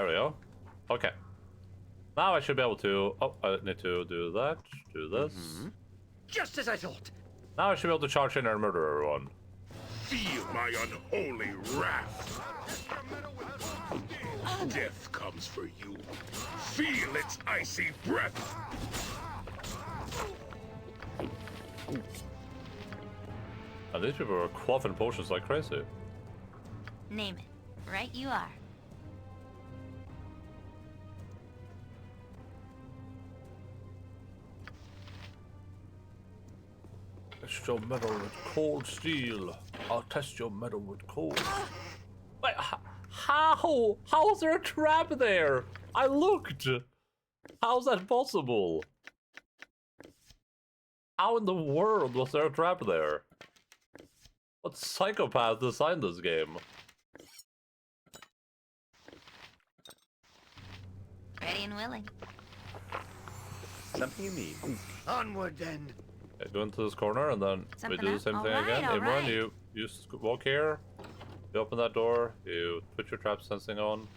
There we go. Okay. Now I should be able to... Oh, I need to do that. Do this. Just as I thought. Now I should be able to charge in and murder everyone. Feel my unholy wrath. Death comes for you. Feel its icy breath. And these people are quaffing potions like crazy. Name it. Right you are. Test your metal with cold steel. I'll test your metal with cold. Wait, how? How is there a trap there? I looked. How's that possible? How in the world was there a trap there? What psychopath designed this game? Ready and willing. Something you need. Onward then. Okay, go into this corner and then Something we do the up? same thing Alright, again. Imran, alright. you walk here, you open that door, you put your trap sensing on.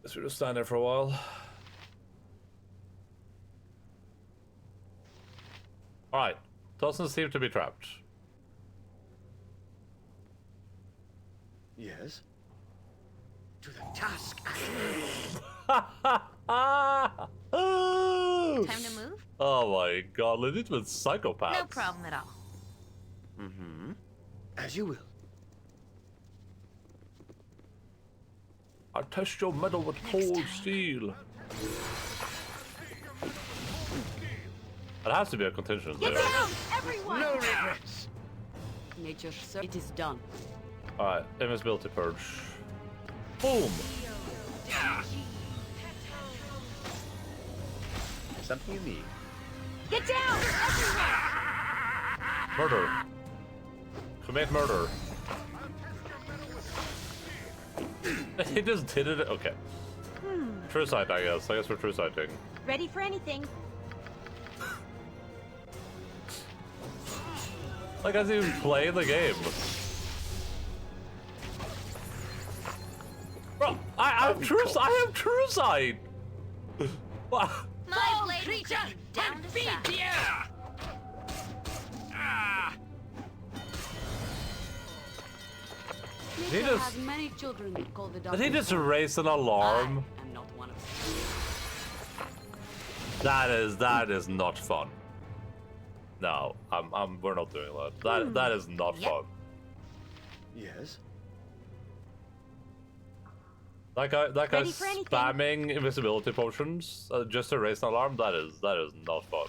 Guess we just stand there for a while. Alright, doesn't seem to be trapped. Yes. To the task at Time to move? Oh my god, legitimate psychopaths. No problem at all. As you will. I test your metal with cold time. steel. It has to be a contingent there. No regrets. Nature, sir. It is done. Alright, invisibility purge. Boom! Something you need. Get down! Murder. Commit murder. He just did it. Okay. True sight, I guess. I guess we're true sighting. Ready for anything. Like, I didn't even play the game. Bro, I have true sight. What? My blade will cut you down to size. He Nature just- has many children called the Did he doctor. just raise an alarm? I am not one of That is not fun. No, we're not doing that. That is not Yep. fun. Yes. That guy's Ready for anything. spamming invisibility potions just to raise an alarm. That is not fun.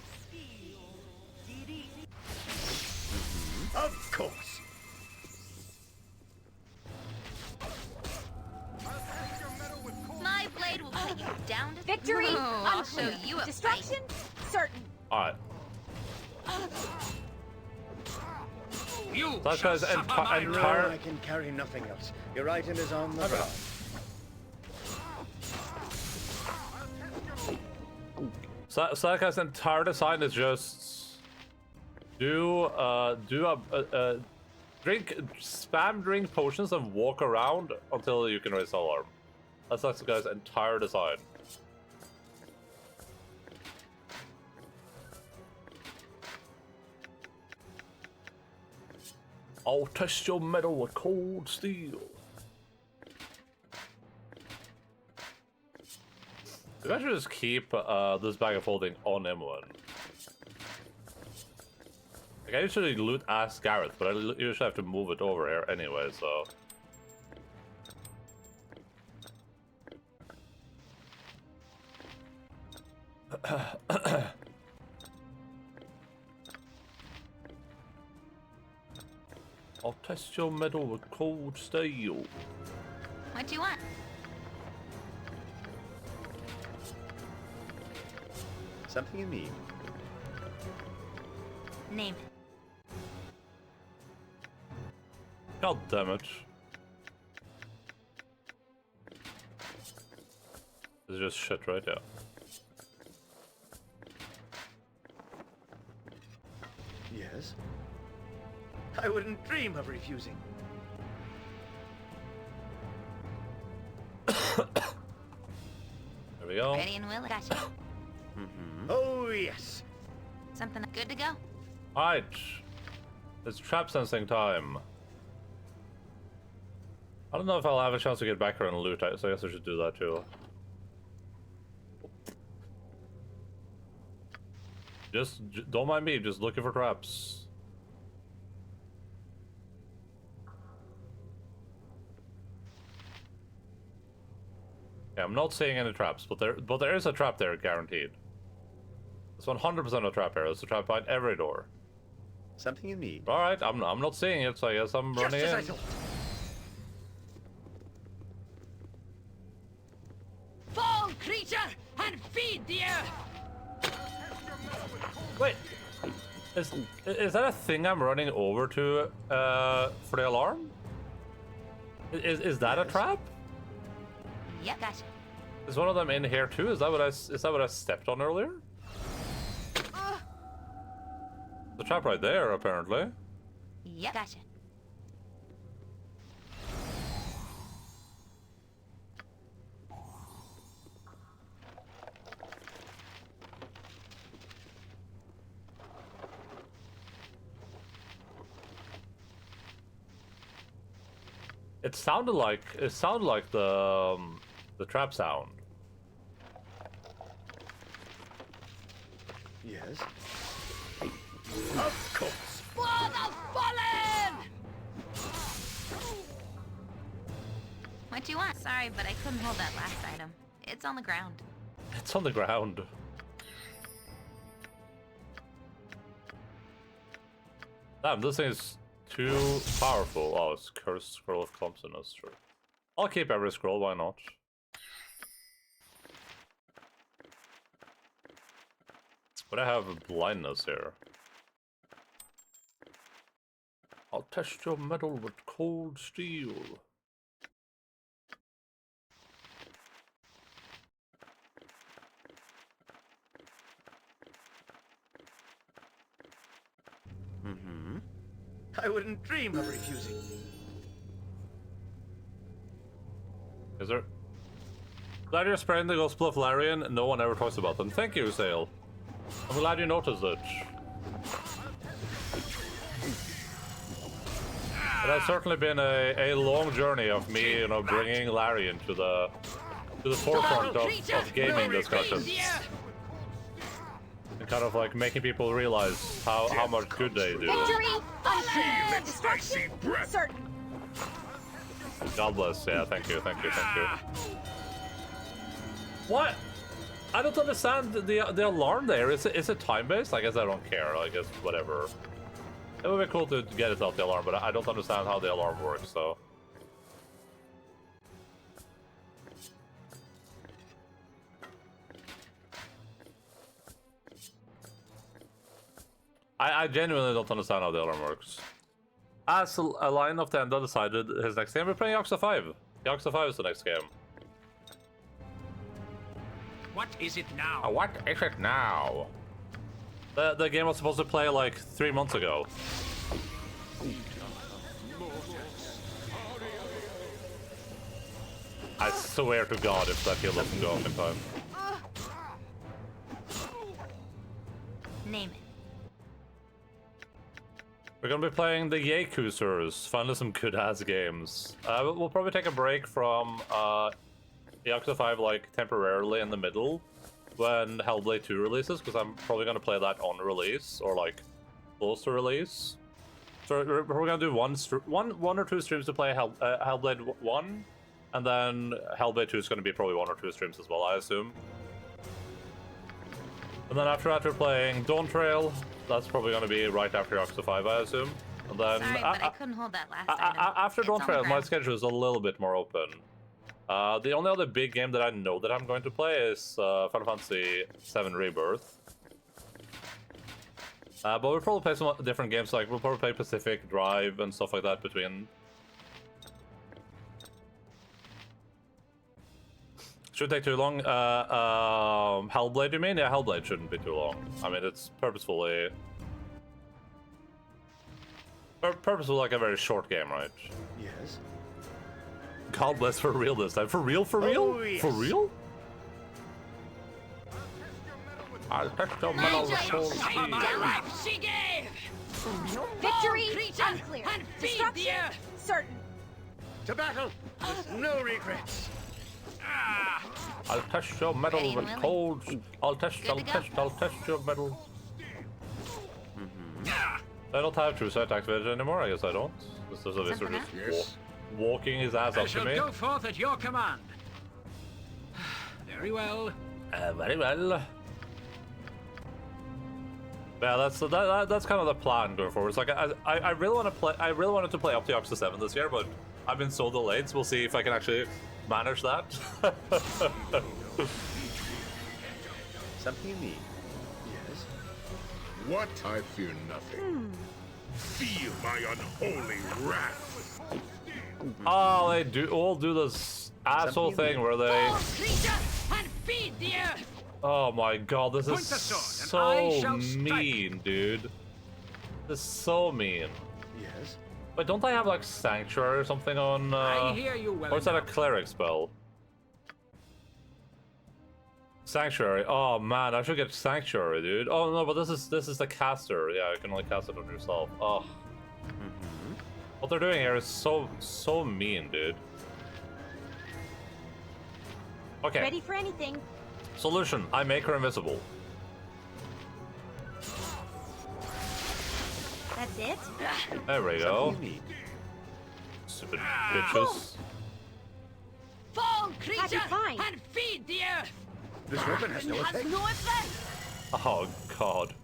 Of course. My blade will cut you down to Victory! Oh, I'll show you a Destruction? Certain. All right. You That shall guy's suffer my No, entire. I can carry nothing else. Your item is on the ground. So that guy's entire design is just drink spam drink potions and walk around until you can raise the alarm. That's the guy's entire design. I'll test your metal with cold steel. Maybe I should just keep this bag of holding on M1. Like, I usually loot as Gareth, but I usually have to move it over here anyway, so... I'll test your metal with cold steel. What do you want? Something you need. Name it. God damn it. It's just shit, right? Yeah. Yes. I wouldn't dream of refusing. There we go. Ready and willing. Gotcha. Oh, yes. Something good to go? Alright. It's trap sensing time. I don't know if I'll have a chance to get back here and loot, so I guess I should do that too. Don't mind me, just looking for traps. Yeah, I'm not seeing any traps, but there is a trap there, guaranteed. It's 100% a trap here. There's a trap behind every door. Something you need. All right, I'm not seeing it, so I guess I'm running Just as I in. thought. Fall, creature, and feed the earth! Wait, is that a thing I'm running over to for the alarm? Is that a trap? Yep, gotcha. Is one of them in here too? Is that what I stepped on earlier? The trap right there, apparently. Yep, gotcha. It sounded like the trap sound. Yes. Of course. For the fallen! What you want? Sorry, but I couldn't hold that last item. It's on the ground. It's on the ground. Damn, this thing is too powerful. Oh, it's Cursed Scroll of Clumsiness, sure. I'll keep every scroll, why not? But I have blindness here. I'll test your metal with cold steel. I wouldn't dream of refusing. Is there? Glad you're spreading the gospel of Larian and no one ever talks about them. Thank you, Sale. I'm glad you noticed it. It has certainly been a long journey of me, you know, bringing Larian to the forefront of gaming discussions. And kind of like making people realize how much good they do. Victory unclear. Destruction certain. God bless. Yeah, thank you. What? I don't understand the alarm there. Is it time based? I guess I don't care. I guess whatever. It would be cool to get it off the alarm, but I don't understand how the alarm works. So. I genuinely don't understand how the alarm works. As a line of the Enda decided his next game, we're playing Yakuza 5. Yakuza 5 is the next game. What is it now? What is it now? The game was supposed to play like 3 months ago. I swear to God if that heal doesn't go off in time. Name it. We're gonna be playing the Yakuzers, finally some good-ass games. We'll probably take a break from Yakuza 5 like temporarily in the middle when Hellblade 2 releases, because I'm probably gonna play that on release or like close to release. So we're gonna do one or two streams to play Hellblade 1, and then Hellblade 2 is gonna be probably 1 or 2 streams as well, I assume. And then after that we're playing Dawn Trail. That's probably going to be right after Yakuza 5, I assume. And then Sorry, but I couldn't hold that last item. after It's Dawn on the Trail, my ground. schedule is a little bit more open. The only other big game that I know that I'm going to play is Final Fantasy VII Rebirth. But we'll probably play some different games, like we'll probably play Pacific Drive and stuff like that between. Shouldn't take too long. Hellblade, you mean? Yeah, Hellblade shouldn't be too long. I mean, it's purposefully like a very short game, right? Yes. God bless for real this time. For real? For real? Oh, yes. For real? I'll test your metal with cold Some of steel. my life she gave! Victory Creature unclear. and feed the Destruction earth! certain. To battle with no regrets. I'll test your metal Ready and with willing. cold. I'll test Good to go. I'll test your metal. I don't have true set activated anymore. I guess I don't. This is a wizard Something just Yes. walking his ass I up to shall me. go forth at your command. Very well. Very well. Yeah, that's kind of the plan going forward. It's like I really want to play. I really wanted to play up to Yakuza 7 this year, but I've been so delayed. So we'll see if I can actually manage that. Something you need. Yes. What? I fear nothing. Feel my unholy wrath. Oh, they do all do this asshole thing where they. Fall, creature, and feed the earth! Oh my god, this Point is the sword, and I so shall strike. mean, dude. This is so mean. Yes. Wait, don't I have like Sanctuary or something on? I hear you well Or is that a enough. cleric spell? Sanctuary. Oh man, I should get Sanctuary, dude. Oh no, but this is the caster. Yeah, you can only cast it on yourself. Oh. What they're doing here is so mean, dude. Okay. Ready for anything. Solution: I make her invisible. That's it. There we go. Something you need. Stupid bitches. Fall, creature, fine. and feed the earth! This weapon has no effect. no effect! Oh god.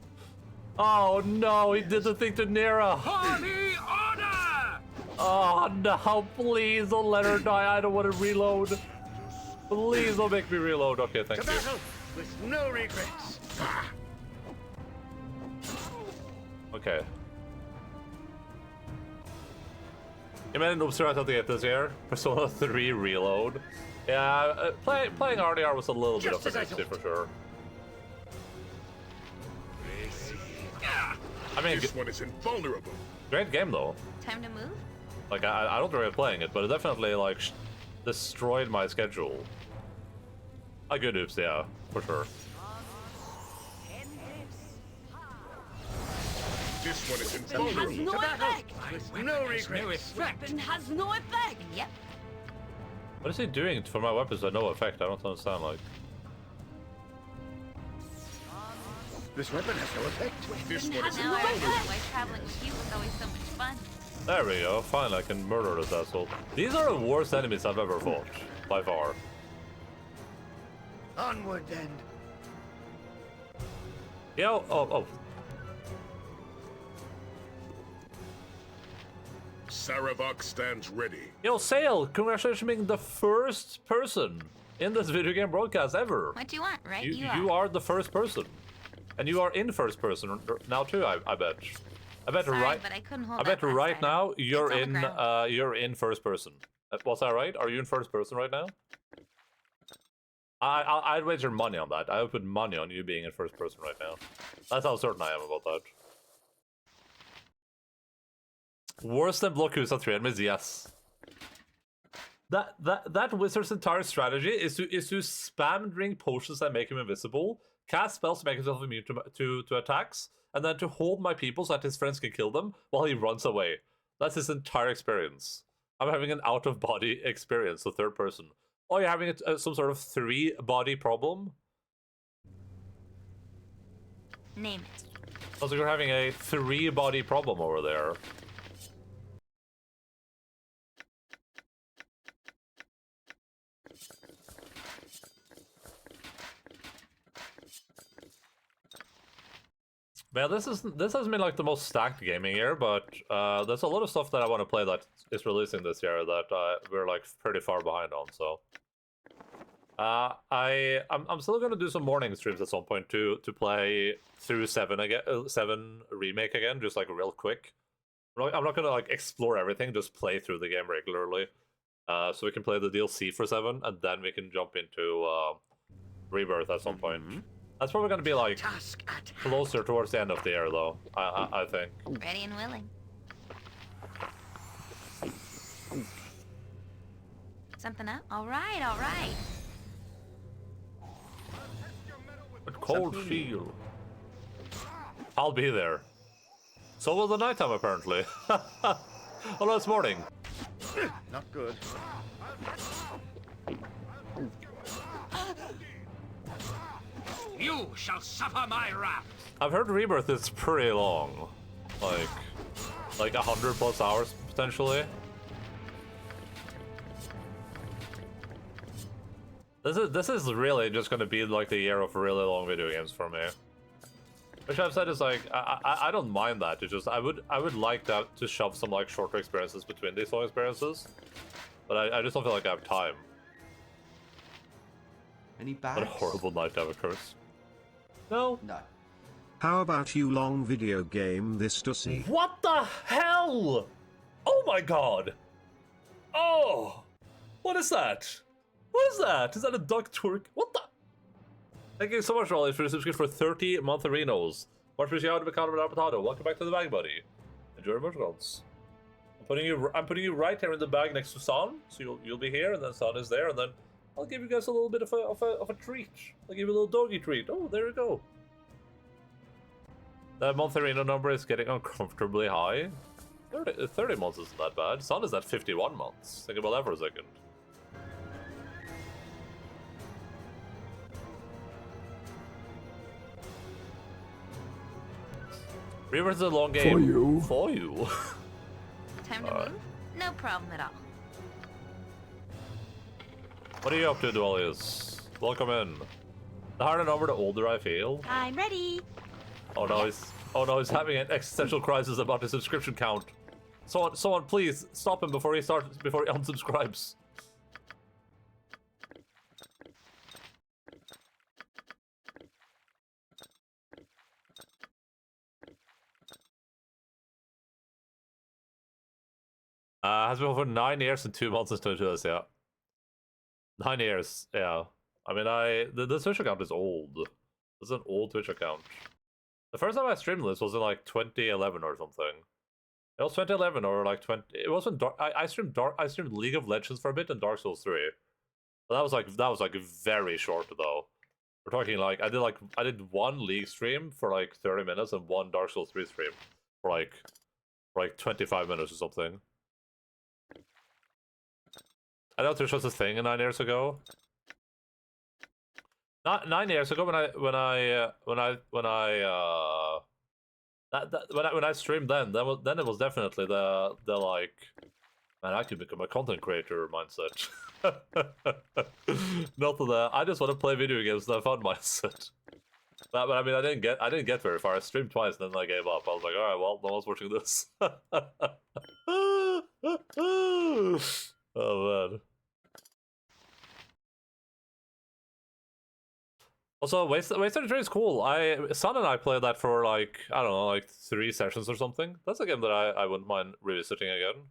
Oh no, he did the thing to Nira. Holy order! Oh no, please don't let her die. I don't want to reload. Please don't make me reload. Okay, thank To you. battle with no regrets. Okay. You made an obscure attempt to get this here. Persona 3 reload. Yeah, playing RDR was a little bit Just of a as I mixtape for sure. I mean, This one is invulnerable. great game though. Time to move? Like, I don't regret playing it, but it definitely, like, destroyed my schedule. A good oops, yeah, for sure. This one is Has invulnerable. no To battle effect! with My no weapon has no regrets. effect! Weapon has no effect. Yep. What is he doing for my weapons with no effect? I don't understand, like... This weapon has no effect. This one is Now I invulnerable. realize why traveling with you was always so much fun. There we go, finally I can murder this asshole. These are the worst enemies I've ever fought, by far. Onward then. Yo, oh. Saravok stands ready. Yo, Sail, congratulations on being the first person in this video game broadcast ever. What do you want, right? You are the first person. And you are in first person now too, I bet. I bet Sorry, right but I couldn't hold I bet that last right item. now It's on the ground. you're in first person. Was that right? Are you in first person right now? I'd wager money on that. I would put money on you being in first person right now. That's how certain I am about that. Worse than Blockusa 3 enemies, yes. That wizard's entire strategy is to spam drink potions that make him invisible, cast spells to make himself immune to attacks, and then to hold my people so that his friends can kill them while he runs away. That's his entire experience. I'm having an out-of-body experience, the third person. Oh, you're having some sort of 3-body problem? Name it. Also, you're having a 3-body problem over there. Yeah, this hasn't been like the most stacked gaming year, but there's a lot of stuff that I want to play that is releasing this year that we're like pretty far behind on. So I'm still gonna do some morning streams at some point to play through 7 again, 7 remake again, just like real quick. I'm not gonna like explore everything, just play through the game regularly, so we can play the DLC for 7, and then we can jump into Rebirth at some point. That's probably gonna be like Task at hand. closer towards the end of the year, though. I think. Ready and willing. Something up? Alright, alright. But cold shield. I'll be there. So will the nighttime, apparently. Oh no, it's morning. Not good. You shall suffer my wrath. I've heard Rebirth is pretty long. Like 100 plus hours, potentially. This is really just gonna be like the year of really long video games for me. Which I've said is like I don't mind that. It's just I would like that to shove some like shorter experiences between these long experiences, but I just don't feel like I have time. Any bags? What a horrible night to have a curse. No. No. How about you long video game this to see? What the hell? Oh my god. Oh. What is that? What is that? Is that a duck twerk? What the? Thank you so much, Rolly, for the subscription for 30 montherinos. Much appreciated, Mikado and Potato. Welcome back to the bag, buddy. Enjoy your emoticons. I'm putting you right here in the bag next to San, so you'll be here, and then San is there, and then I'll give you guys a little bit of a treat. I'll give you a little doggy treat. Oh, there you go. That monthorino number is getting uncomfortably high. 30 months isn't that bad. San is at 51 months. Think about that for a second. Rebirth is a long game. For you. For you. Time to move? No problem at all. What are you up to, Dualius? Welcome in. The harder number, the older I feel. I'm ready. Oh no, he's having an existential crisis about his subscription count. Someone, please stop him before he unsubscribes. Has been for 9 years and 2 months since 22, yeah. 9 years, yeah. I mean, the Twitch account is old. This is an old Twitch account. The first time I streamed this was in like 2011 or something. It was 2011 or like 20. It wasn't Dark. I streamed League of Legends for a bit and Dark Souls 3. But that was like very short though. We're talking like I did one League stream for like 30 minutes and one Dark Souls 3 stream for like 25 minutes or something. I know Twitch was a thing 9 years ago. Not 9 years ago when I streamed then it was definitely the like, man, I could become a content creator mindset. Not the I just want to play video games and have fun mindset. But I mean I didn't get very far. I streamed twice and then I gave up. I was like, alright, well, no one's watching this. Oh man. Also, Waste 33 is cool. Son and I played that for like, I don't know, like 3 sessions or something. That's a game that I wouldn't mind revisiting again.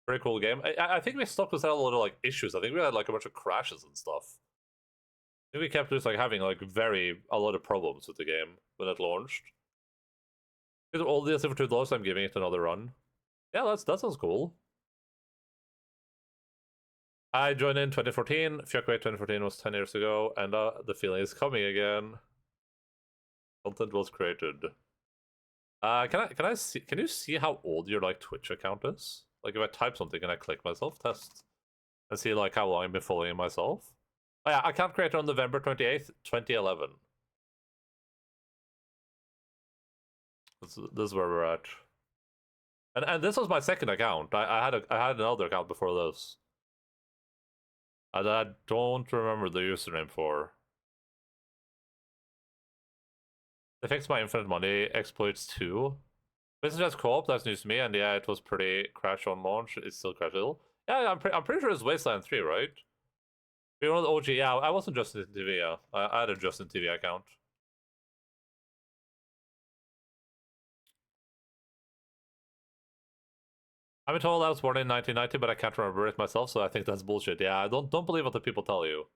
Pretty cool game. I think we stopped because had a lot of like issues. I think we had like a bunch of crashes and stuff. I think we kept just like having like a lot of problems with the game when it launched. Because all the for $2, I'm giving it another run. Yeah, that sounds cool. I joined in 2014. Fjökveit 2014 was 10 years ago, and the feeling is coming again. Content was created. Can you see how old your like Twitch account is? Like if I type something and I click myself, test, and see like how long I've been following myself. Oh yeah, account created on November 28th, 2011. This is where we're at. And this was my second account. I had another account before this. I don't remember the username for. They fixed my infinite money exploits too. Business Just Co-op, that's news to me, and yeah, it was pretty crash on launch. It still crashed a little. Yeah, I'm pretty sure it's Wasteland 3, right? You know the OG, yeah, I wasn't Justin TV, yeah. I had a Justin TV account. I've been told I was born in 1990, but I can't remember it myself, so I think that's bullshit. Yeah, don't believe what the people tell you.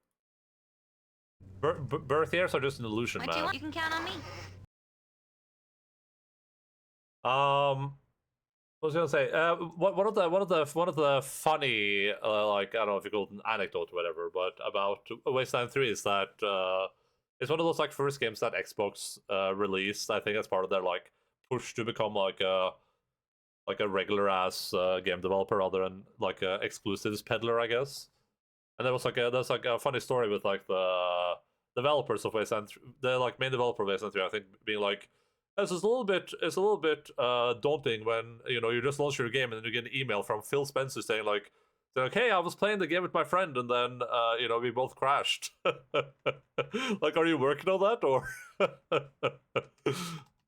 Birth years are just an illusion, What man. you can count on me. I was gonna say, one of the funny, like, I don't know if you call it an anecdote or whatever, but about Wasteland 3 is that it's one of those like first games that Xbox released. I think as part of their like push to become like a regular ass game developer rather than like a exclusives peddler, I guess. And there's like a funny story with like the developers of Wasteland, the like main developer of Wasteland 3, I think, being like, it's a little bit daunting when you just launch your game and then you get an email from Phil Spencer saying like, hey, I was playing the game with my friend and then we both crashed. Like, are you working on that or?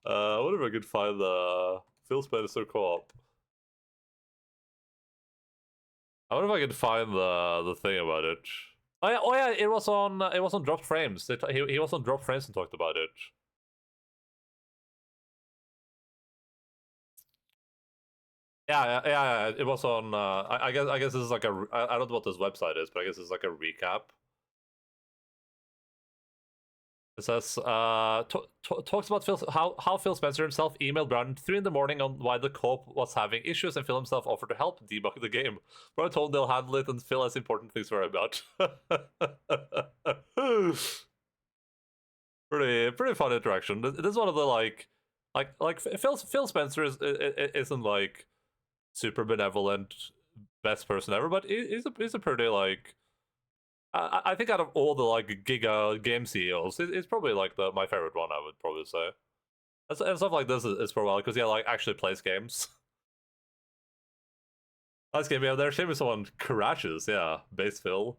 I wonder if I could find the Phil Spencer co-op. I wonder if I can find the thing about it. Oh yeah, it was on Dropped Frames. He was on Dropped Frames and talked about it. Yeah. It was on. I guess this is like a. I don't know what this website is, but I guess it's like a recap. It says talks about how Phil Spencer himself emailed Brown at 3 in the morning on why the co-op was having issues, and Phil himself offered to help debug the game. Brown told him they'll handle it, and Phil has important things to worry about. pretty fun interaction. This is one of the like Phil Spencer isn't like super benevolent best person ever, but he's a pretty like. I think out of all the like Giga game CEOs, it's probably like my favorite one. I would probably say, and stuff like this is for a while because he like actually plays games. Last game, yeah, there's shame if someone crashes. Yeah, base Phil.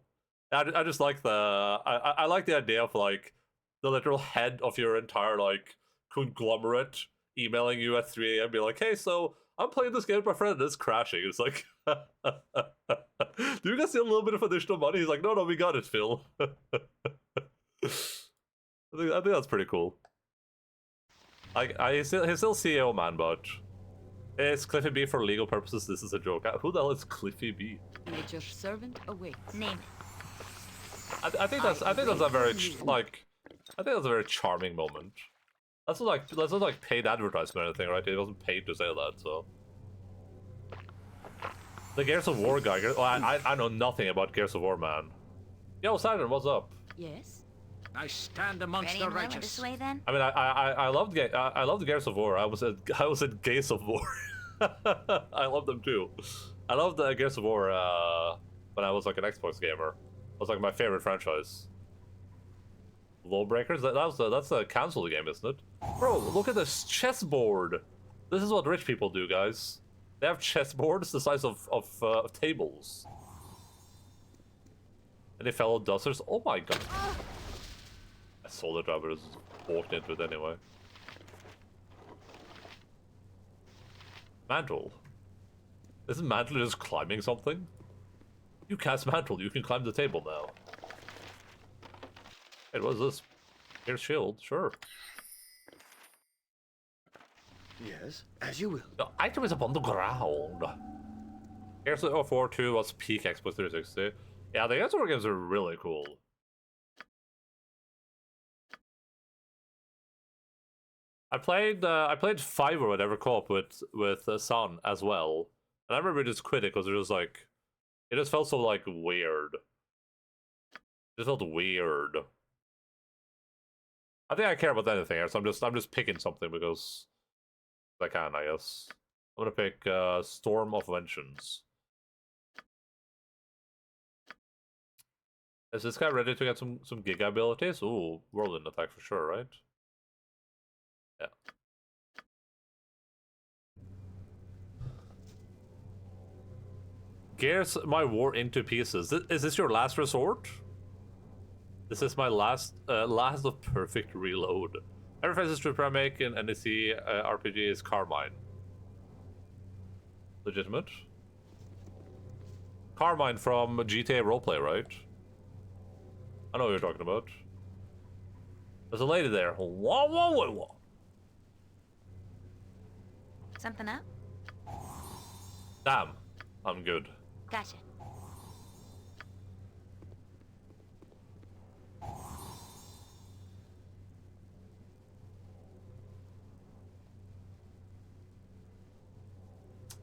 I just like I like the idea of like the literal head of your entire like conglomerate emailing you at 3 a.m. be like, hey, so I'm playing this game with my friend and it's crashing. It's like, do you guys need a little bit of additional money? He's like, no, we got it, Phil. I think that's pretty cool. He's still CEO, man, but it's Cliffy B for legal purposes. This is a joke. Who the hell is Cliffy B? Nature's servant awaits. Name it. I think that's a very like, I think that's a very charming moment. That's not like paid advertisement or anything, right? He wasn't paid to say that, so. The Gears of War guy. Oh, I know nothing about Gears of War, man. Yo, Saturn, what's up? Yes. I stand amongst Ready the and willing righteous. this way then? I mean, I loved Gears of War. I was at Gears of War. I love them too. I loved Gears of War when I was like an Xbox gamer. It was like my favorite franchise. Lawbreakers? That's a console game, isn't it? Bro, look at this chessboard. This is what rich people do, guys. They have chessboards the size of tables. Any fellow dusters? Oh my god. I saw the driver just walked into it anyway. Mantle. Isn't Mantle just climbing something? You cast Mantle, you can climb the table now. Hey, what is this? Here's shield, sure. Yes, as you will. The item is up on the ground. Gears of War 2 was peak Xbox 360. Yeah, the Gears of War games are really cool. I played 5 or whatever co-op with Son as well, and I remember just quit it because it was like, it just felt so like weird. It just felt weird. I think I care about anything else. I'm just picking something because I can, I guess. I'm gonna pick Storm of Vengeance. Is this guy ready to get some Giga abilities? Ooh, whirlwind attack for sure, right? Yeah. Gears my war into pieces. Is this your last resort? This is my last of perfect reload. Every faces trooper I make in NEC RPG is Carmine. Legitimate. Carmine from GTA Roleplay, right? I know what you're talking about. There's a lady there. Whoa, whoa, whoa, whoa. Something up? Damn, I'm good. Gotcha.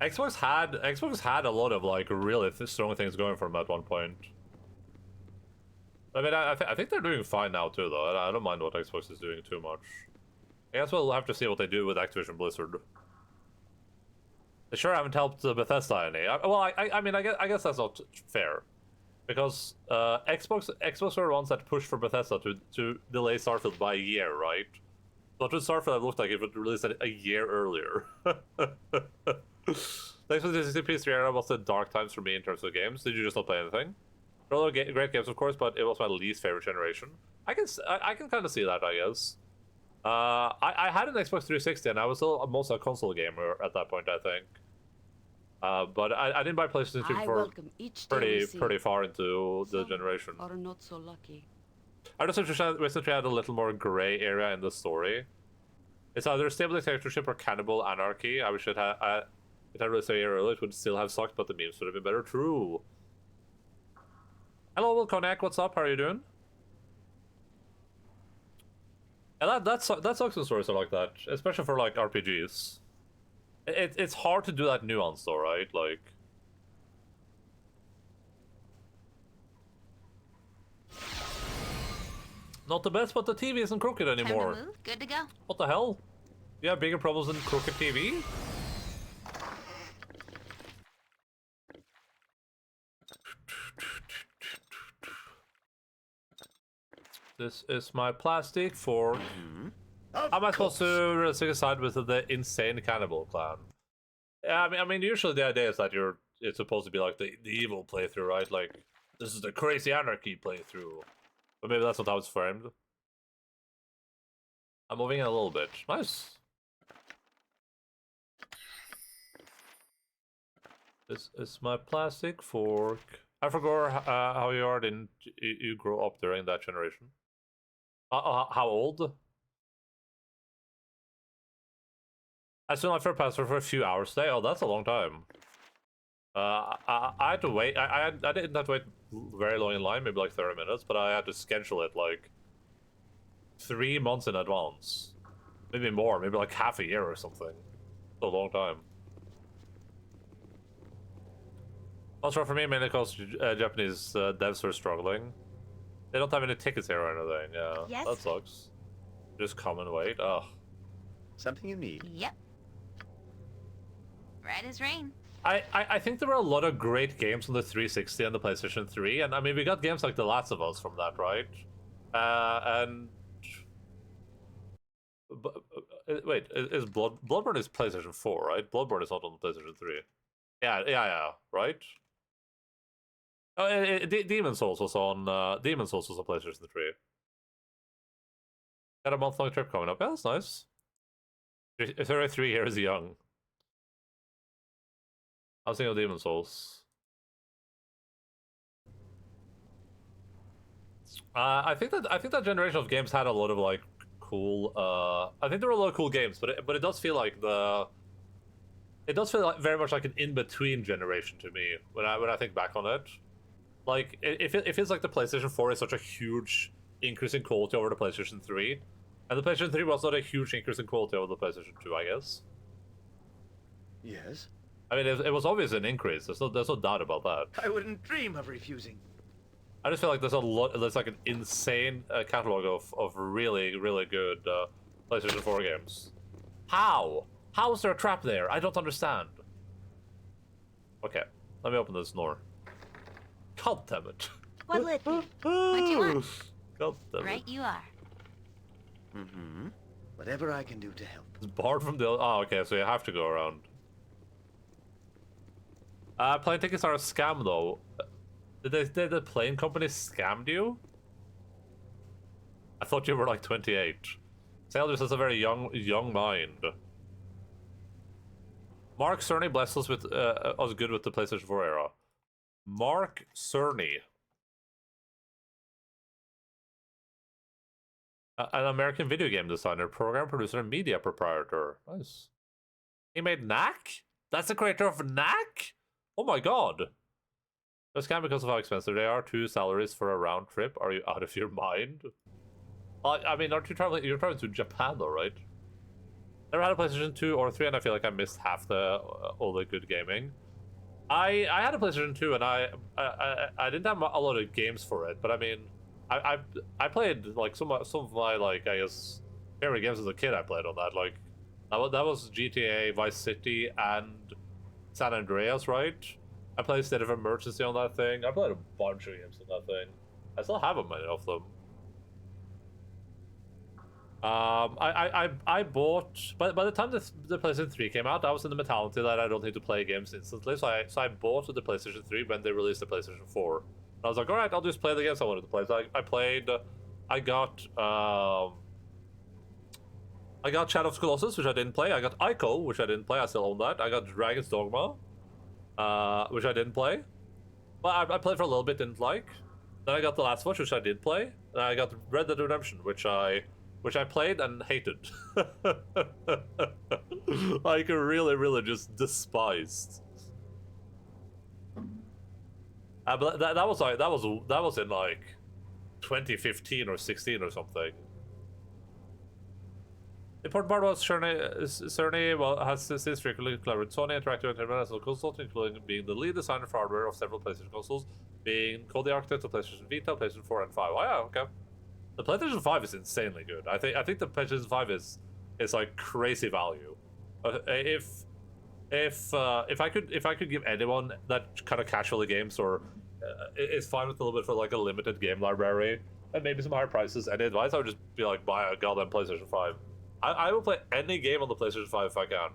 Xbox had a lot of like really strong things going for them at one point. I mean, I think they're doing fine now too, though. I don't mind what Xbox is doing too much. I guess we'll have to see what they do with Activision Blizzard. They sure haven't helped Bethesda any. I mean, I guess that's not fair, because Xbox were the ones that pushed for Bethesda to delay Starfield by a year, right? But with Starfield, it looked like it would release it a year earlier. The Xbox 360 PS3 era was the dark times for me in terms of games. Did you just not play anything? There were great games, of course, but it was my least favorite generation. I can kind of see that, I guess. I had an Xbox 360, and I was still mostly a console gamer at that point, I think. But I didn't buy PlayStation 2 for pretty far into the generation. Or not so lucky. I just wish that we had a little more gray area in the story. It's either stable dictatorship or cannibal anarchy. I wish it had. If I really say earlier, it would still have sucked, but the memes would have been better. True. Hello, Will Cognac. What's up? How are you doing? And that sucks when stories are like that, especially for like RPGs. It's hard to do that nuance, though, right? Like. Not the best, but the TV isn't crooked anymore. Time to move. Good to go. What the hell? You have bigger problems than crooked TV? This is my plastic fork. How am I supposed to stick aside with the insane cannibal clan? Yeah, I mean, usually the idea is that it's supposed to be like the evil playthrough, right? Like, this is the crazy anarchy playthrough. But maybe that's not how it's framed. I'm moving in a little bit. Nice. This is my plastic fork. I forgot how you are. Didn't you grow up during that generation? How old? I still my fair password for a few hours today. Oh, that's a long time. I had to wait. I didn't have to wait very long in line, maybe like 30 minutes, but I had to schedule it like 3 months in advance. Maybe more, maybe like half a year or something. It's a long time. Also for me, mainly because Japanese devs are struggling. They don't have any tickets here or anything, yeah. Yes. That sucks. Just come and wait, ugh. Something you need. Yep. Right as rain. I think there were a lot of great games on the 360 and the PlayStation 3, and I mean, we got games like The Last of Us from that, right? Wait, is Bloodborne is PlayStation 4, right? Bloodborne is not on the PlayStation 3. Yeah, right? Oh, Demon's Souls was on Demon's Souls was on PlayStation 3. Got a month-long trip coming up. Yeah, that's nice. 33 years young. I was thinking of Demon's Souls. I think that generation of games had a lot of like cool. I think there were a lot of cool games, but it does feel like it does feel like very much like an in-between generation to me when I think back on it. Like it feels like the PlayStation 4 is such a huge increase in quality over the PlayStation 3, and the PlayStation 3 was not a huge increase in quality over the PlayStation 2, I guess. Yes? I mean, it was obviously an increase. There's no doubt about that. I wouldn't dream of refusing. I just feel like there's like an insane catalog of really, really good PlayStation 4 games. How? How is there a trap there? I don't understand. Okay, let me open this door. God damn it. What'll it be? What you want? God damn it. Right you are. Mm-hmm. Whatever I can do to help. It's barred from the... Oh, okay, so you have to go around. Plane tickets are a scam, though. Did the plane company scammed you? I thought you were like 28. Sailors has a very young mind. Mark Cerny blessed us with us good with the PlayStation 4 era. Mark Cerny. An American video game designer, program producer, and media proprietor. Nice. He made Knack? That's the creator of Knack? Oh my god. They're scam because of how expensive they are. 2 salaries for a round trip. Are you out of your mind? I mean, aren't you traveling? You're traveling to Japan, though, right? Never had a PlayStation 2 or 3, and I feel like I missed half the all the good gaming. I had a PlayStation 2, and I didn't have a lot of games for it, but I mean, I played like some of my, like, I guess favorite games as a kid. I played on that. Like that was GTA, Vice City, and San Andreas, right? I played State of Emergency on that thing. I played a bunch of games on that thing. I still have many of them. I bought, by the time the PlayStation 3 came out, I was in the mentality that I don't need to play games instantly, so I bought the PlayStation 3 when they released the PlayStation 4. And I was like, alright, I'll just play the games I wanted to play. So I played, I got Shadow of the Colossus, which I didn't play. I got Ico, which I didn't play. I still own that. I got Dragon's Dogma, which I didn't play. But I played for a little bit, didn't like. Then I got The Last of Us, which I did play. And I got Red Dead Redemption, which I played and hated. Like, really just despised. But that was in like 2015 or 16 or something. The important part was Cerny has since frequently collaborated with Sony Interactive Entertainment as a consultant, including being the lead designer for hardware of several PlayStation consoles, being co-architect of PlayStation Vita, PlayStation 4, and 5. Oh yeah, okay. The PlayStation 5 is insanely good. I think the PlayStation 5 is like crazy value. If I could give anyone that kind of casually games or is fine with a little bit for like a limited game library and maybe some higher prices, any advice, I would just be like, buy a goddamn PlayStation 5. I will play any game on the PlayStation 5 if I can,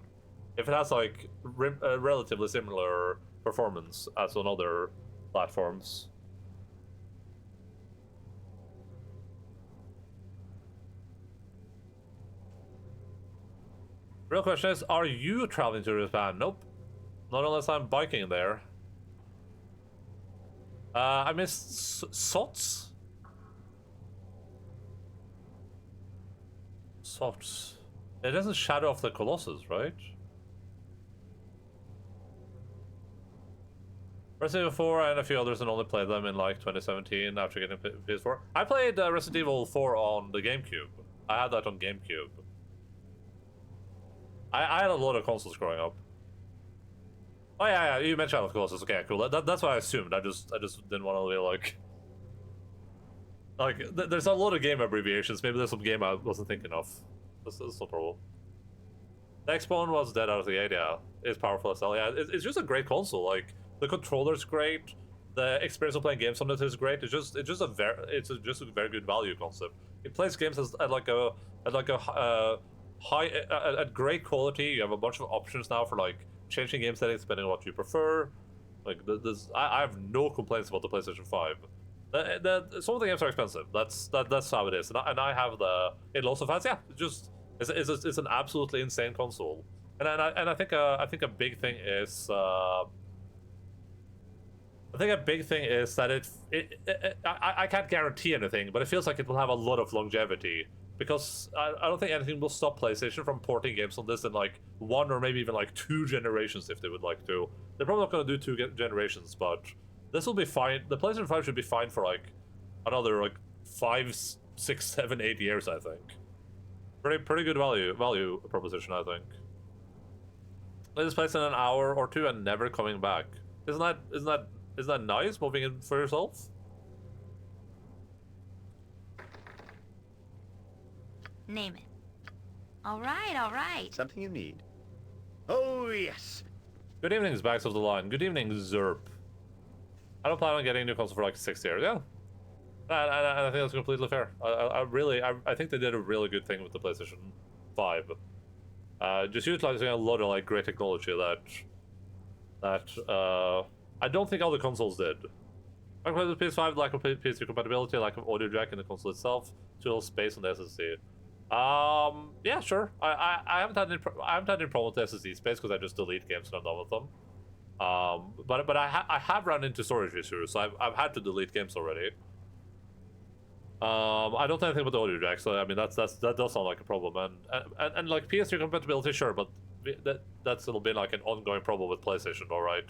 if it has like relatively similar performance as on other platforms. Real question is, are you traveling to Japan? Nope. Not unless I'm biking there. I missed Sots? Sots. It isn't Shadow of the Colossus, right? Resident Evil 4 and a few others, and only played them in like 2017 after getting PS4. I played Resident Evil 4 on the GameCube. I had that on GameCube. I had a lot of consoles growing up. Oh yeah, you mentioned Shadow of the Colossus. Okay, cool. That's what I assumed. I just didn't want to be like there's a lot of game abbreviations. Maybe there's some game I wasn't thinking of. That's no problem. The X-Bone was dead out of the gate. Yeah, it's powerful as hell. Yeah, it's just a great console. Like the controller's great. The experience of playing games on it is great. It's just a very good value concept. It plays games at great quality. You have a bunch of options now for like changing game settings depending on what you prefer. Like I have no complaints about the PlayStation 5. Some of the games are expensive. That's how it is. And I have it also has, yeah. It's an absolutely insane console. And I think a big thing is that I can't guarantee anything, but it feels like it will have a lot of longevity. Because I don't think anything will stop PlayStation from porting games on this in like 1 or maybe even like 2 generations if they would like to. They're probably not going to do 2 generations, but this will be fine. The PlayStation 5 should be fine for like another like 5, 6, 7, 8 years, I think. Pretty good value proposition, I think. This place in an hour or 2 and never coming back. Isn't that nice? Moving in for yourself. Name it. All right. Something you need? Oh, yes. Good evening, Backs of the Line. Good evening, Zerp. I don't plan on getting a new console for like 6 years. Yeah. I think that's completely fair. I think they did a really good thing with the PlayStation 5. Just utilizing a lot of like great technology that I don't think other consoles did. I played the PS5, lack of PS3 compatibility, lack of audio jack in the console itself, too little space on the SSD. Yeah, sure. I haven't had any problem with the SSD space because I just delete games when I'm done with them. But I have run into storage issues, so I've had to delete games already. I don't know anything about the audio jack, so I mean that does sound like a problem, and like PS3 compatibility, sure, but that's still been like an ongoing problem with PlayStation, all right.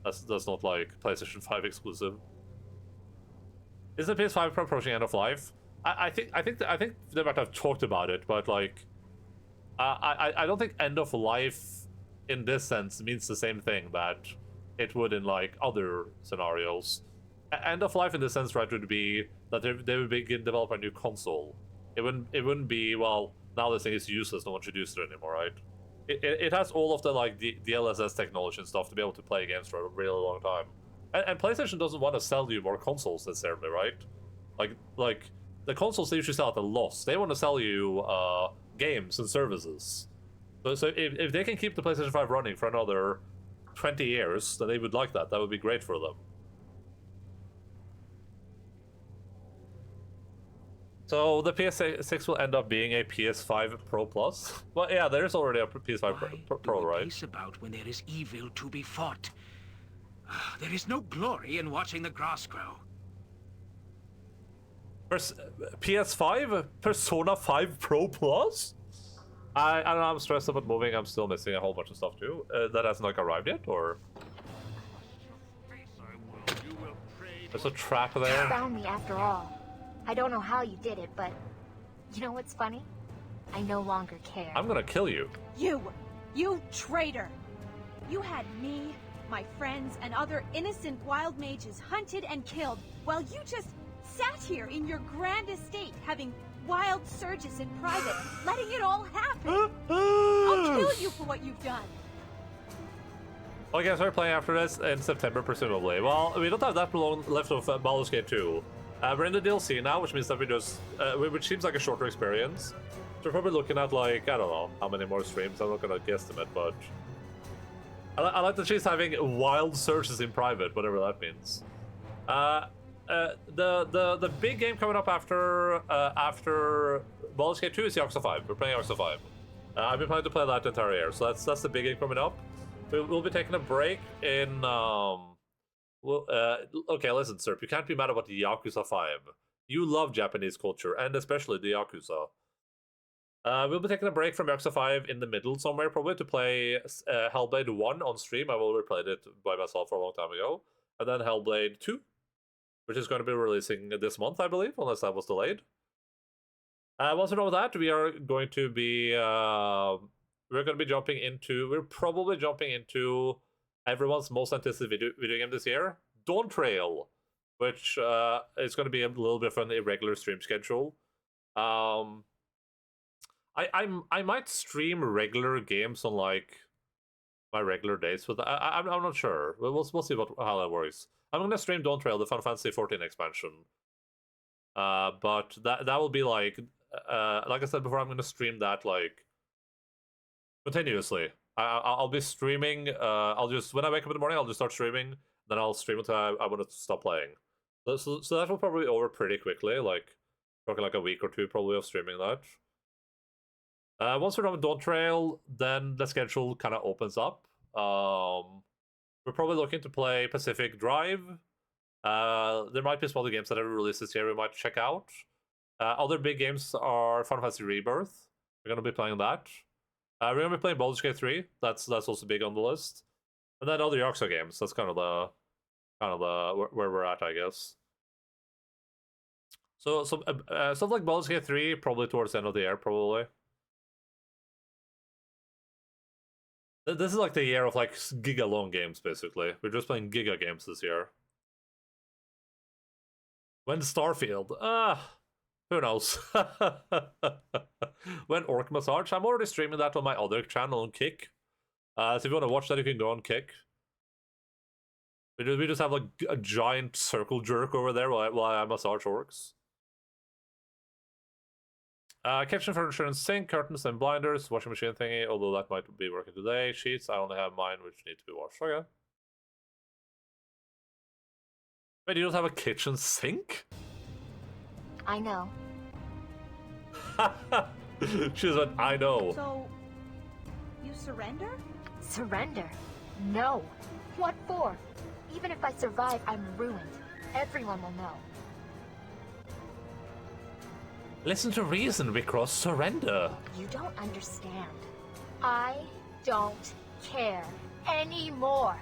That's not like PlayStation 5 exclusive. Is the PS5 Pro approaching end of life? I think they might have talked about it, but like I don't think end of life in this sense means the same thing that it would in like other scenarios. End of life in this sense, right, would be that they would begin develop a new console. It wouldn't be, well, now this thing is useless, no one should use it anymore, right? It has all of the like the DLSS technology and stuff to be able to play games for a really long time. And PlayStation doesn't want to sell you more consoles necessarily, right? Like the consoles they usually sell at a loss. They want to sell you games and services. So if they can keep the PlayStation 5 running for another 20 years, then they would like that. That would be great for them. So the PS6 will end up being a PS5 Pro Plus? Well, yeah, there is already a PS5 Pro, right? Peace about when there is evil to be fought. There is no glory in watching the grass grow. PS5? Persona 5 Pro Plus? I don't know, I'm stressed about moving. I'm still missing a whole bunch of stuff too. That hasn't like arrived yet, or? There's a trap there. You found me after all. I don't know how you did it, but you know what's funny? I no longer care. I'm gonna kill you. You traitor! You had me, my friends, and other innocent wild mages hunted and killed, while you just sat here in your grand estate having wild surges in private, letting it all happen. I'll kill you for what you've done. Well, I guess we're playing after this in September, presumably. Well, we don't have that long left of Baldur's Gate 2. We're in the DLC now, which means that we just, which seems like a shorter experience. So we're probably looking at like, I don't know how many more streams. I'm not gonna guesstimate, but I like that she's having wild searches in private, whatever that means. The big game coming up after Baldur's Gate 2 is Yakuza 5. We're playing Yakuza 5. I've been planning to play that the entire year, so that's the big game coming up. We'll be taking a break in okay, listen, sir, you can't be mad about the Yakuza 5. You love Japanese culture, and especially the Yakuza. We'll be taking a break from Yakuza 5 in the middle somewhere, probably to play Hellblade 1 on stream. I've already played it by myself for a long time ago. And then Hellblade 2, which is going to be releasing this month, I believe, unless that was delayed. Once we're done with that, we are going to be we're probably jumping into everyone's most anticipated video game this year, Dawn Trail, which is going to be a little bit of an irregular stream schedule. I might stream regular games on like my regular days, but I'm not sure. We'll see how that works. I'm going to stream Dawn Trail, the Final Fantasy XIV expansion. But that will be like I said before, I'm going to stream that like continuously. I'll be streaming. I'll just, when I wake up in the morning, I'll just start streaming. Then I'll stream until I want to stop playing. So that will probably be over pretty quickly. Like talking like a week or two probably of streaming that. Once we're done with Dawn Trail, then the schedule kind of opens up. We're probably looking to play Pacific Drive. There might be some other games that are released this year we might check out. Other big games are Final Fantasy Rebirth. We're going to be playing that. We're going to be playing Baldur's Gate 3. That's also big on the list. And then other Yakuza games. That's kind of the where we're at, I guess. So stuff like Baldur's Gate 3 probably towards the end of the year, probably. This is like the year of like giga long games, basically. We're just playing giga games this year. When's Starfield? Who knows? When Orc Massage? I'm already streaming that on my other channel on Kick. So if you want to watch that, you can go on Kick. We just have like a giant circle jerk over there while I massage orcs. Kitchen furniture and sink, curtains and blinders, washing machine thingy, although that might be working today. Sheets, I only have mine, which need to be washed. Okay. Wait, you don't have a kitchen sink? I know. She said, I know. So, you surrender? Surrender? No. What for? Even if I survive, I'm ruined. Everyone will know. Listen to reason, Vicross. Surrender. You don't understand. I don't care anymore.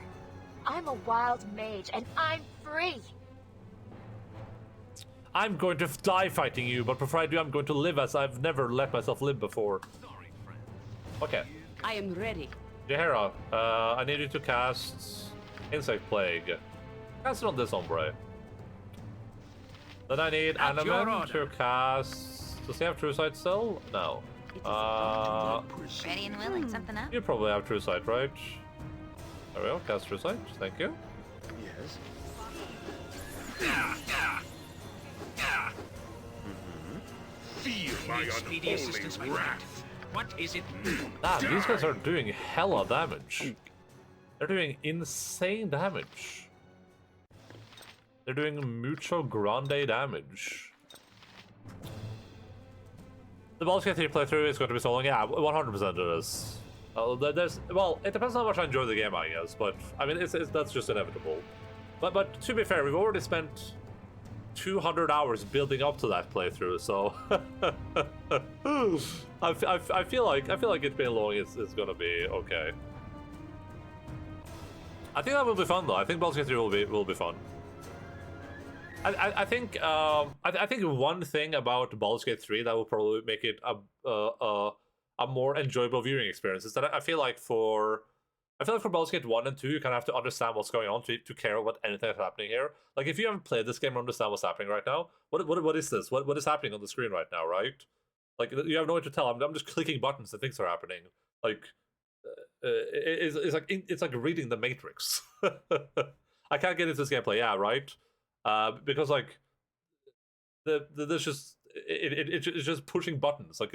I'm a wild mage, and I'm free. I'm going to die fighting you, but before I do, I'm going to live as I've never let myself live before. Sorry, friend. Okay. I am ready. Jaheira, I need you to cast Insect Plague. Cast it on this hombre. Then I need At your Animan order. to cast... Does he have True Sight still? No. Ready and willing. Something up? You probably have True Sight, right? There we go, cast True Sight. Thank you. Yes. Feel I my need speedy assistance, my unholy friend. wrath. What is it? Damn, these guys are doing hella damage. They're doing insane damage. They're doing mucho grande damage. The Baldur's Gate 3 playthrough is going to be so long. Yeah, 100% it is. Well, it depends on how much I enjoy the game, I guess. But I mean, that's just inevitable. But to be fair, we've already spent 200 hours building up to that playthrough, so I feel like it being long is gonna be okay. I think that will be fun though. I think Baldur's Gate 3 will be fun. I think one thing about Baldur's Gate 3 that will probably make it a more enjoyable viewing experience is that I feel like for Baldur's Gate 1 and 2, you kind of have to understand what's going on to care about anything that's happening here. Like, if you haven't played this game or understand what's happening right now, what is this? What is happening on the screen right now, right? Like, you have no way to tell. I'm just clicking buttons and things are happening. Like, it's like reading the Matrix. I can't get into this gameplay, yeah, right? Because like there's just it's just pushing buttons. Like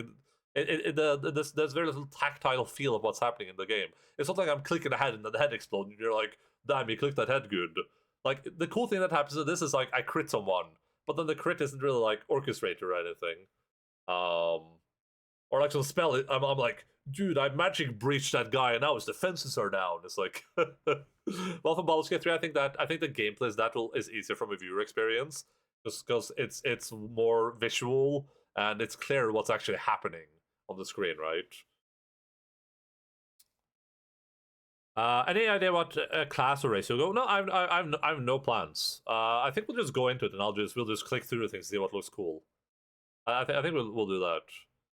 there's very little tactile feel of what's happening in the game. It's not like I'm clicking a head and the head explodes and you're like, damn, you clicked that head good. Like, the cool thing that happens in this is like I crit someone, but then the crit isn't really like orchestrated or anything. Or like some spell, I'm like, dude, I magic breached that guy and now his defenses are down. It's like, well, for Baldur's Gate 3, I think the gameplay is easier from a viewer experience, just because it's more visual and it's clear what's actually happening on the screen, right? Any idea what class or race you'll go? No, I have no plans. I think we'll just go into it and we'll just click through the things, see what looks cool. I think we'll do that.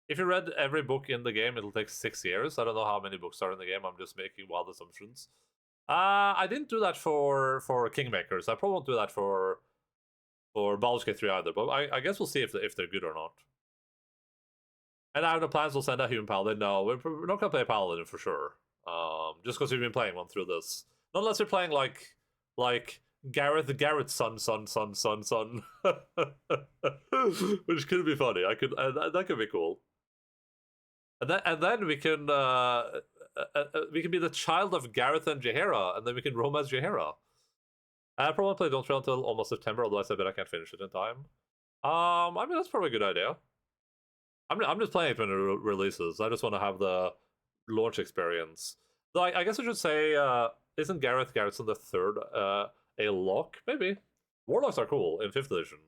If you read every book in the game, it'll take 6 years. I don't know how many books are in the game. I'm just making wild assumptions. I didn't do that for Kingmakers. I probably won't do that for Baldur's Gate 3 either. But I guess we'll see if they're good or not. And I have no plans. We'll send a human paladin. No, we're not gonna play a paladin for sure. Just because we've been playing one through this. Not unless you're playing like Garrett's son, which could be funny. That could be cool. And then we can be the child of Gareth and Jaheira, and then we can romance Jaheira. I probably play Don't Trail until almost September, although I bet I can't finish it in time. I mean, that's probably a good idea. I'm just playing it when it releases. I just want to have the launch experience. Though I guess I should say, isn't Garrettson the third a lock? Maybe. Warlocks are cool in 5th edition.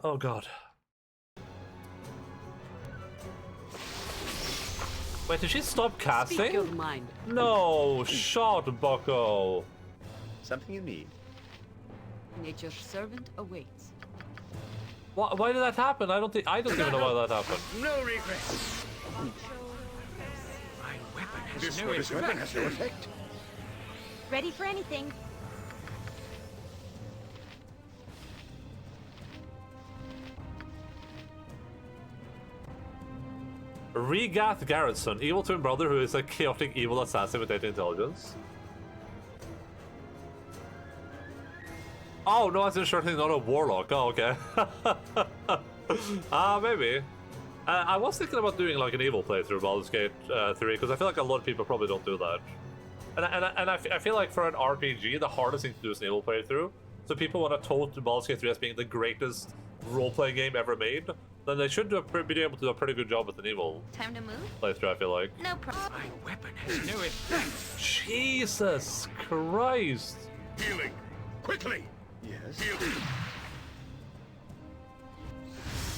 Oh god. Wait, did she stop casting? Speak your mind. No, shot, bucko. Something you need. Nature's servant awaits. Why did that happen? I don't even know why that happened. No regrets. My weapon has This no effect. weapon has no effect. Ready for anything. Regath Garrettson, evil twin brother who is a chaotic evil assassin with data intelligence. Oh, no, that's certainly not a warlock. Oh, okay. Maybe. I was thinking about doing like an evil playthrough Baldur's Gate 3, because I feel like a lot of people probably don't do that. And I feel like for an RPG, the hardest thing to do is an evil playthrough. So people want to tote Baldur's Gate 3 as being the greatest role-playing game ever made, then they should be able to do a pretty good job with an evil Time to move? playthrough, I feel like. No problem. My weapon has no effect. Jesus Christ! Healing! Quickly! Yes. Healing!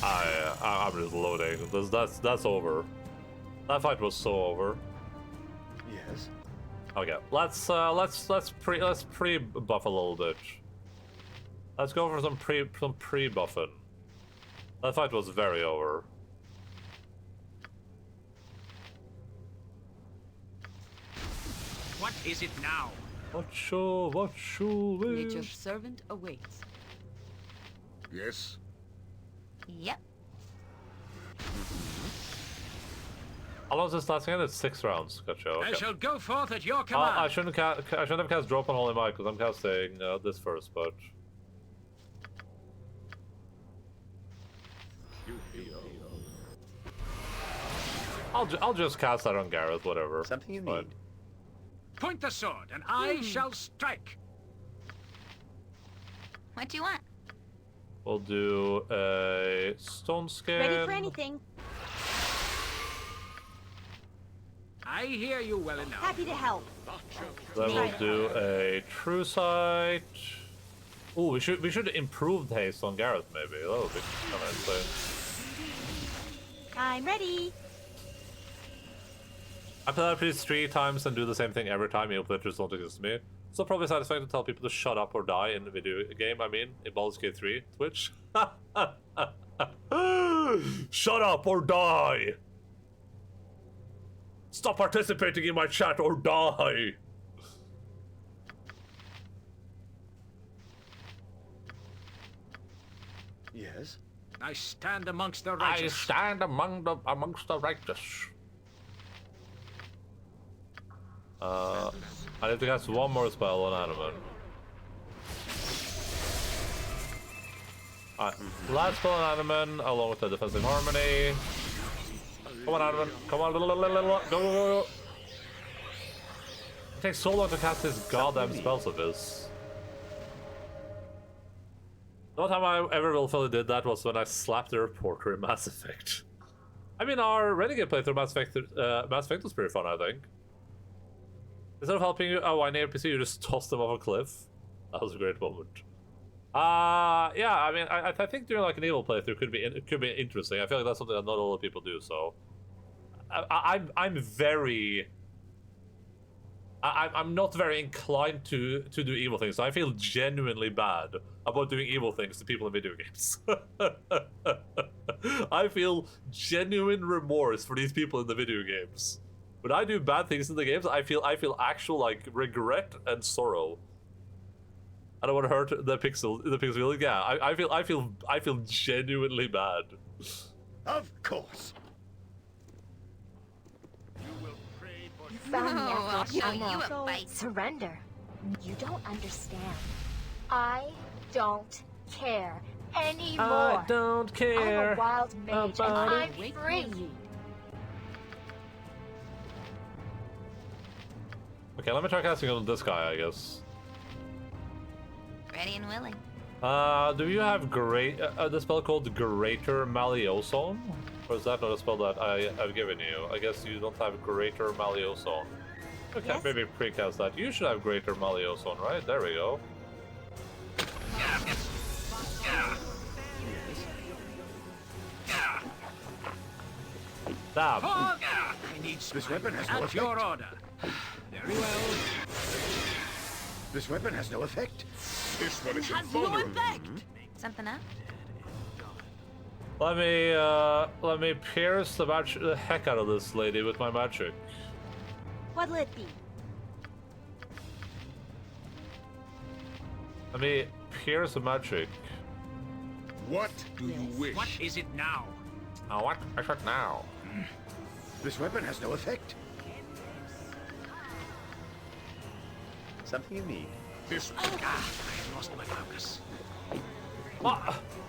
I'm just loading. That's over. That fight was so over. Yes. Okay, let's pre-buff a little bit. Let's go for some pre-buffing. That fight was very over. What is it now? What should we? Nature's servant awaits. Yes? Yep. How long is this lasting? It's 6 rounds. Gotcha. Okay. I shall go forth at your command. I shouldn't have cast Drop on Holy Might because I'm casting this first, but. I'll just cast that on Gareth, whatever. Something you Fine. need. Point the sword, and I shall strike. What do you want? We'll do a stone scan. Ready for anything. I hear you well enough. Happy to help. Then we'll do a true sight. Oh, we should improve the haste on Gareth maybe. That would be kind of insane. I'm ready. I play that piece 3 times and do the same thing every time. Evil players don't exist to me. So probably satisfying to tell people to shut up or die in the video game. I mean, in Baldur's Gate 3, Twitch. Shut up or die. Stop participating in my chat or die. Yes? I stand amongst the I righteous. stand amongst the righteous. I need to cast one more spell on Animan. Alright, last spell on Animan, along with the defensive harmony. Come on, Animan. Come on, go. It takes so long to cast these goddamn spells of his. The only time I ever willfully did that was when I slapped the reporter in Mass Effect. I mean, our Renegade playthrough Mass Effect was pretty fun, I think. Instead of helping you, I near PC, you just tossed them off a cliff. That was a great moment. Yeah, I mean, I think doing like an evil playthrough could be interesting. I feel like that's something that not a lot of people do. So, I'm not very inclined to do evil things. So I feel genuinely bad about doing evil things to people in video games. I feel genuine remorse for these people in the video games. When I do bad things in the games, I feel actual like regret and sorrow. I don't want to hurt the pixel. Yeah, I feel genuinely bad. Of course. You found me Oh, I'll after show I you know. a bite. Surrender. You don't understand. I don't care anymore. I don't care. I'm a wild mage and about I'm Wait for free. me. Okay, let me try casting on this guy, I guess. Ready and willing. Do you have the spell called Greater Maliozone? Or is that not a spell that I've given you? I guess you don't have Greater Maliozone. Okay, Yes? maybe precast that. You should have Greater Maliozone, right? There we go. Damn. I need This weapon has no at effect. your order. Very well. This weapon has no effect. This one is Has no invulnerable. effect. Something up? Let me pierce the heck out of this lady with my magic. What'll it be? Let me pierce the magic. What do you wish? What is it now? What? I should now. This weapon has no effect. Something you need. This I have lost my focus.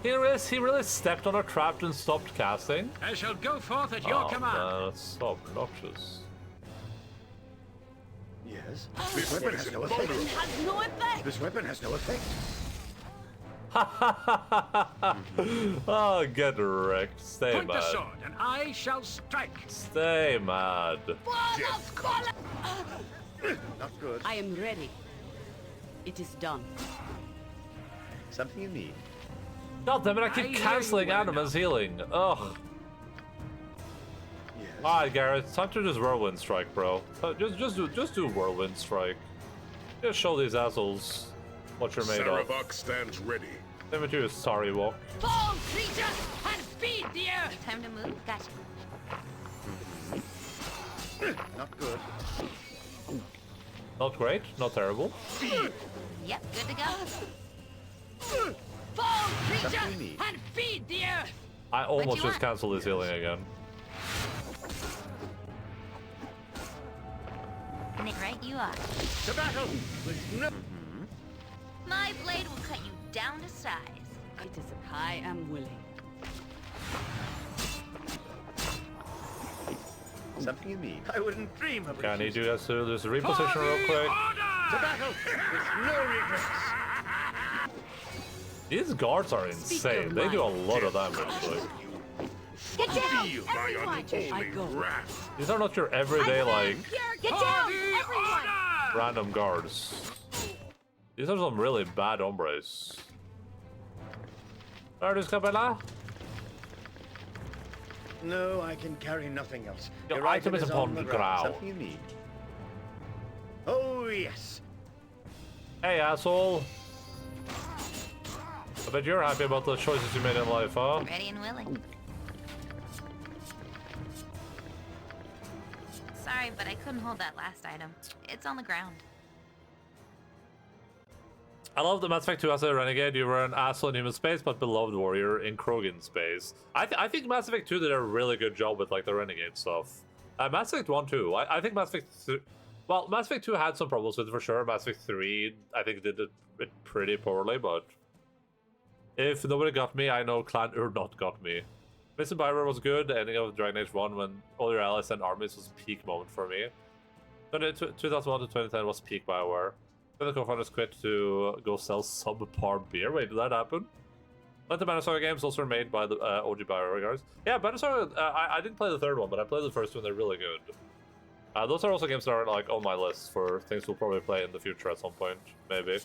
Here is. He really stepped on a trap and stopped casting. I shall go forth at your command. Man, that's so obnoxious. Yes. This This weapon one is has no invulnerable. effect. Has no effect. This weapon has no effect. Oh, get wrecked. Stay Point the mad. sword, and I shall strike. Stay mad. Death comes. Not good. I am ready. It is done. Something you need. God damn it, I I keep hear canceling you well Animan's healing. Ugh. Yes. Alright, Garrett, it's time to just Whirlwind Strike, bro. Just do Whirlwind Strike. Just show these assholes what you're made of. Sarabak stands ready. Same with you, sorry walk. Fall, creature, and feed the earth. Time to move? Gotcha. Not good. Not great, not terrible. Yep, good to go. Fall, creature, Something you need. and feed the earth! I almost you just want? canceled this healing again. Nick, right you are. To battle with no... My blade will cut you down to size. It is I am willing. Something you need. I wouldn't dream of Okay, I need refusing. you guys to do this reposition real quick. To battle with no regrets. These guards are insane. They do a lot of damage. Like. Get down, everyone! I go. These are not your everyday, like, Get down, everyone! random guards. These are some really bad hombres. Artis Cabela? No, I can carry nothing else. Your item is upon the ground. Something you need. Oh, yes. Hey, asshole. I bet you're happy about the choices you made in life, huh? Ready and willing. Sorry, but I couldn't hold that last item. It's on the ground. I love that Mass Effect 2 as a renegade. You were an asshole in human space, but beloved warrior in Krogan space. I think Mass Effect 2 did a really good job with like the renegade stuff. Mass Effect 1 too. I think Mass Effect 3... Well, Mass Effect 2 had some problems with it for sure. Mass Effect 3, I think did it pretty poorly, but... If nobody got me, I know Clan not got me. Mission Bioware was good. The ending of Dragon Age 1 when all your allies and armies was peak moment for me. 2001 to 2010 was peak Bioware. Then the co-founders quit to go sell subpar beer. Wait, did that happen? But the Banner Saga games also were made by the OG Bioware guys. Yeah, Banner Saga, I didn't play the third one, but I played the first one. They're really good. Those are also games that are like on my list for things we'll probably play in the future at some point, maybe.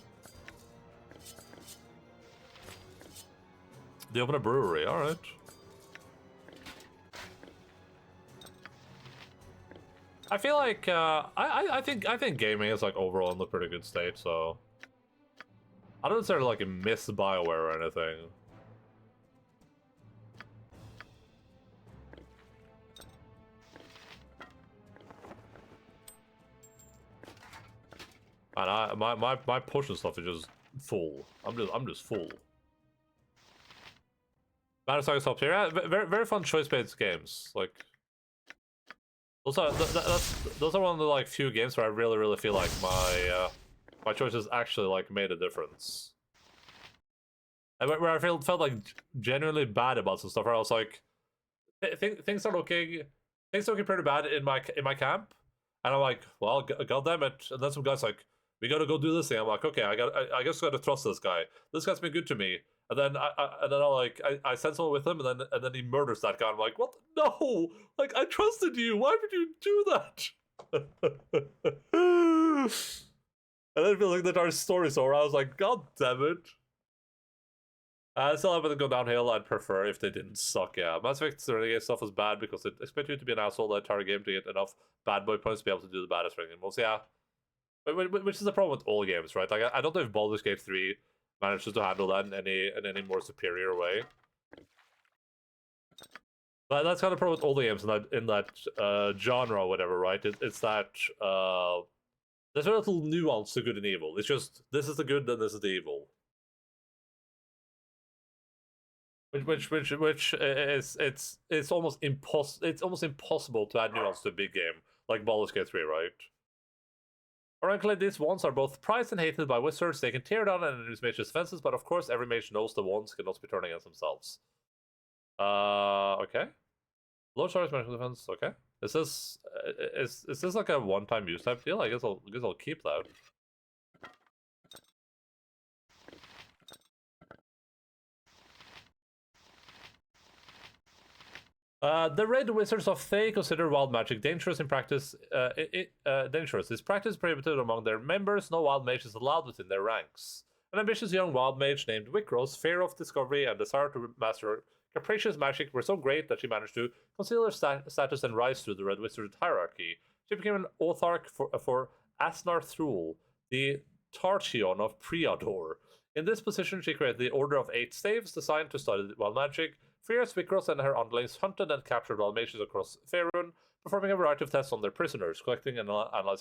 They open a brewery, alright. I feel like I think gaming is like overall in a pretty good state, so I don't necessarily like miss BioWare or anything. And my potion stuff is just full. I'm just full. Battlestar top tier, yeah, very fun choice-based games. Like those are one of the like few games where I really feel like my choices actually like made a difference. And where I felt like genuinely bad about some stuff. Where I was like, things are looking pretty bad in my camp, and I'm like, well, god damn it. And then some guy's like, we gotta go do this thing. I'm like, okay, I guess gotta trust this guy. This guy's been good to me. And then I send someone with him, and then he murders that guy. I'm like, what? No! Like, I trusted you. Why would you do that? And then I feel like the entire story's over. I was like, god damn it. I still have to go downhill. I'd prefer if they didn't suck. Yeah, Mass Effect Renegade stuff was bad because it expects you to be an asshole the entire game to get enough bad boy points to be able to do the baddest Renegade moves. Yeah, which is the problem with all games, right? Like, I don't know if Baldur's Gate 3 manages to handle that in any more superior way. But that's kind of the problem with all the games in that genre or whatever, right? It's that there's very little nuance to good and evil. It's just this is the good, then this is the evil. Which is it's almost impossible to add nuance to a big game like Baldur's Gate 3, right? Ironically, these wands are both prized and hated by wizards. They can tear down and reduce mages' defenses, but of course every mage knows the wands cannot be turned against themselves. Okay. Low charge magical defense, okay. Is this like a one-time use type deal? I guess I'll keep that. The Red Wizards of Thay consider wild magic dangerous in practice. Dangerous. This practice is prohibited among their members. No wild mage is allowed within their ranks. An ambitious young wild mage named Wickrose, fear of discovery and desire to master capricious magic were so great that she managed to conceal her status and rise through the Red Wizard hierarchy. She became an autarch for Asnar Thrul, the Tarchion of Priador. In this position, she created the Order of 8 Staves, designed to study wild magic. Fierce Wickrose and her underlings hunted and captured wild mages across Faerun, performing a variety of tests on their prisoners, collecting and analyzing